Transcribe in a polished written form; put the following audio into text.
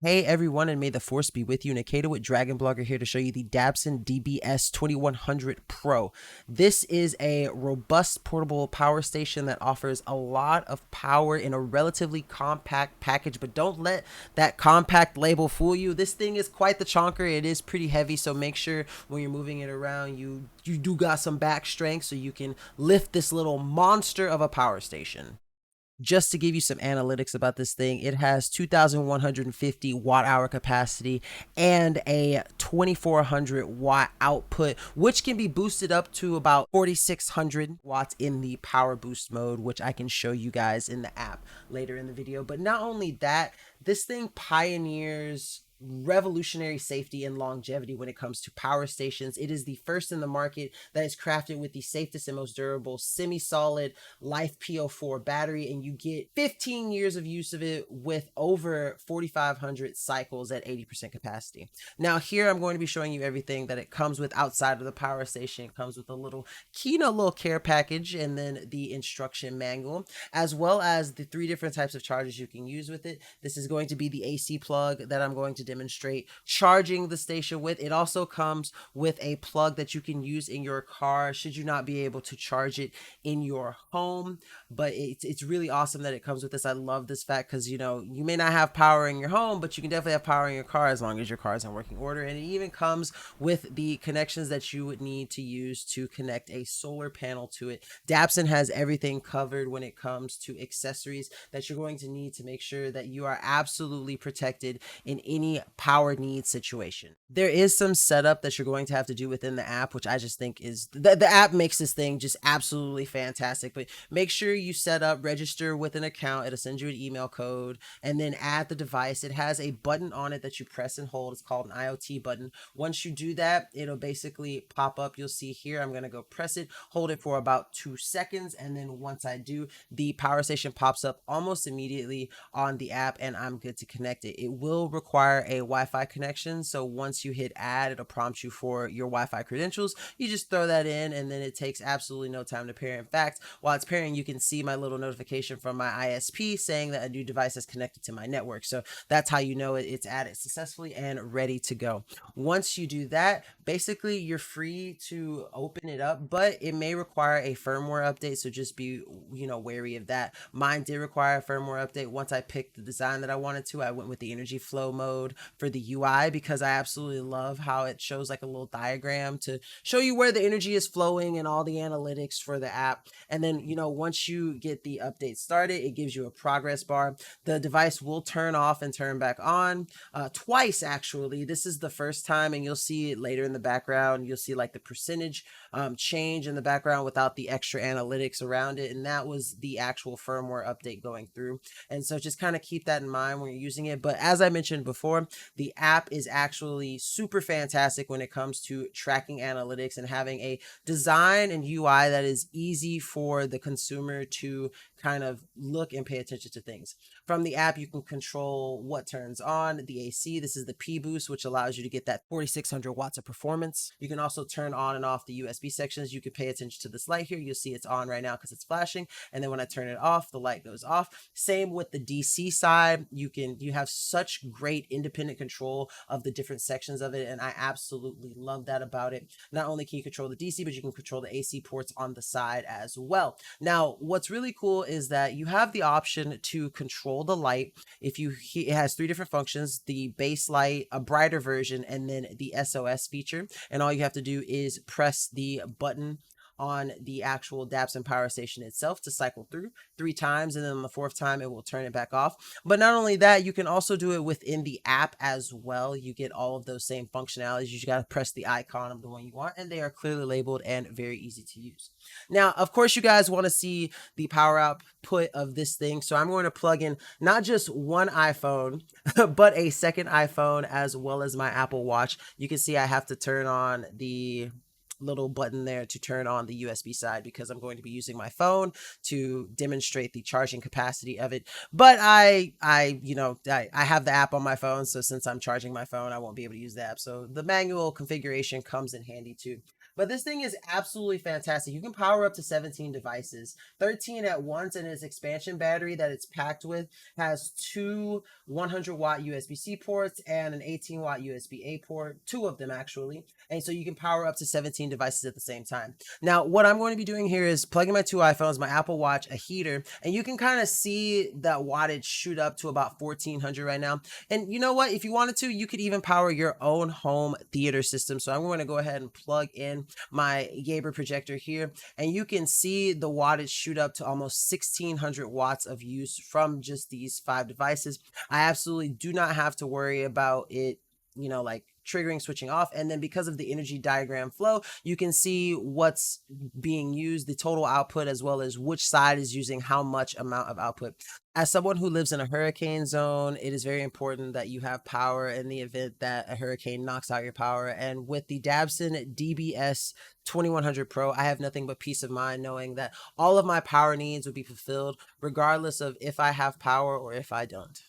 Hey everyone, and may the force be with you. Nikita with Dragon Blogger here to show you the Dabbsson DBS2100Pro. This is a robust portable power station that offers a lot of power in a relatively compact package, but don't let that compact label fool you. This thing is quite the chonker. It is pretty heavy, so make sure when you're moving it around, you do got some back strength so you can lift this little monster of a power station. Just to give you some analytics about this thing, it has 2,150 watt hour capacity and a 2,400 watt output, which can be boosted up to about 4,600 watts in the power boost mode, which I can show you guys in the app later in the video. But not only that, this thing pioneers revolutionary safety and longevity when it comes to power stations. It is the first in the market that is crafted with the safest and most durable semi-solid life PO4 battery, and you get 15 years of use of it with over 4,500 cycles at 80% capacity. Now here I'm going to be showing you everything that it comes with outside of the power station. It comes with a little little care package and then the instruction manual, as well as the 3 different types of chargers you can use with it. This is going to be the AC plug that I'm going to demonstrate charging the station with. It also comes with a plug that you can use in your car should you not be able to charge it in your home. But it's really awesome that it comes with this. I love this fact because, you know, you may not have power in your home, but you can definitely have power in your car as long as your car is in working order. And it even comes with the connections that you would need to use to connect a solar panel to it. Dabbsson has everything covered when it comes to accessories that you're going to need to make sure that you are absolutely protected in any power need situation. There is some setup that you're going to have to do within the app, which I just think is the app makes this thing just absolutely fantastic. But make sure you set up, register with an account. It'll send you an email code and then add the device. It has a button on it that you press and hold. It's called an IoT button. Once you do that, it'll basically pop up. You'll see here, I'm going to go press it, hold it for about 2 seconds. And then once I do, the power station pops up almost immediately on the app and I'm good to connect it. It will require a Wi-Fi connection. So once you hit add, it'll prompt you for your Wi-Fi credentials. You just throw that in and then it takes absolutely no time to pair. In fact, while it's pairing, you can see my little notification from my ISP saying that a new device is connected to my network. So that's how you know it's added successfully and ready to go. Once you do that, basically you're free to open it up, but it may require a firmware update. So just be, wary of that. Mine did require a firmware update. Once I picked the design that I wanted to, I went with the energy flow mode for the UI because I absolutely love how it shows like a little diagram to show you where the energy is flowing and all the analytics for the app. And then, once you get the update started, it gives you a progress bar. The device will turn off and turn back on twice, actually. This is the first time, and you'll see it later in the background. You'll see like the percentage change in the background without the extra analytics around it. And that was the actual firmware update going through. And so just kind of keep that in mind when you're using it. But as I mentioned before, the app is actually super fantastic when it comes to tracking analytics and having a design and UI that is easy for the consumer to kind of look and pay attention to things. From the app, you can control what turns on the AC. This is the P boost, which allows you to get that 4,600 watts of performance. You can also turn on and off the USB sections. You can pay attention to this light here. You'll see it's on right now because it's flashing. And then when I turn it off, the light goes off. Same with the DC side. You have such great independent control of the different sections of it. And I absolutely love that about it. Not only can you control the DC, but you can control the AC ports on the side as well. Now, what's really cool is that you have the option to control the light. It has 3 different functions: the base light, a brighter version, and then the SOS feature. And all you have to do is press the button on the actual Dabbsson power station itself to cycle through 3 times, and then on the 4th time it will turn it back off. But not only that, you can also do it within the app as well. You get all of those same functionalities. You just got to press the icon of the one you want, and they are clearly labeled and very easy to use. Now, of course, you guys want to see the power output of this thing, so I'm going to plug in not just one iPhone but a second iPhone as well as my Apple Watch. You can see I have to turn on the little button there to turn on the USB side because I'm going to be using my phone to demonstrate the charging capacity of it. But I have the app on my phone, so since I'm charging my phone, I won't be able to use the app. So the manual configuration comes in handy too. But this thing is absolutely fantastic. You can power up to 17 devices, 13 at once, and its expansion battery that it's packed with has two 100-watt USB-C ports and an 18-watt USB-A port, two of them actually. And so you can power up to 17 devices at the same time. Now, what I'm going to be doing here is plugging my two iPhones, my Apple Watch, a heater, and you can kind of see that wattage shoot up to about 1400 right now. And you know what? If you wanted to, you could even power your own home theater system. So I'm going to go ahead and plug in my Yaber projector here, and you can see the wattage shoot up to almost 1600 watts of use from just these 5 devices. I absolutely do not have to worry about it, like triggering switching off. And then because of the energy diagram flow, you can see what's being used, the total output, as well as which side is using how much amount of output. As someone who lives in a hurricane zone, it is very important that you have power in the event that a hurricane knocks out your power. And with the Dabbsson DBS2100Pro, I have nothing but peace of mind knowing that all of my power needs will be fulfilled regardless of if I have power or if I don't.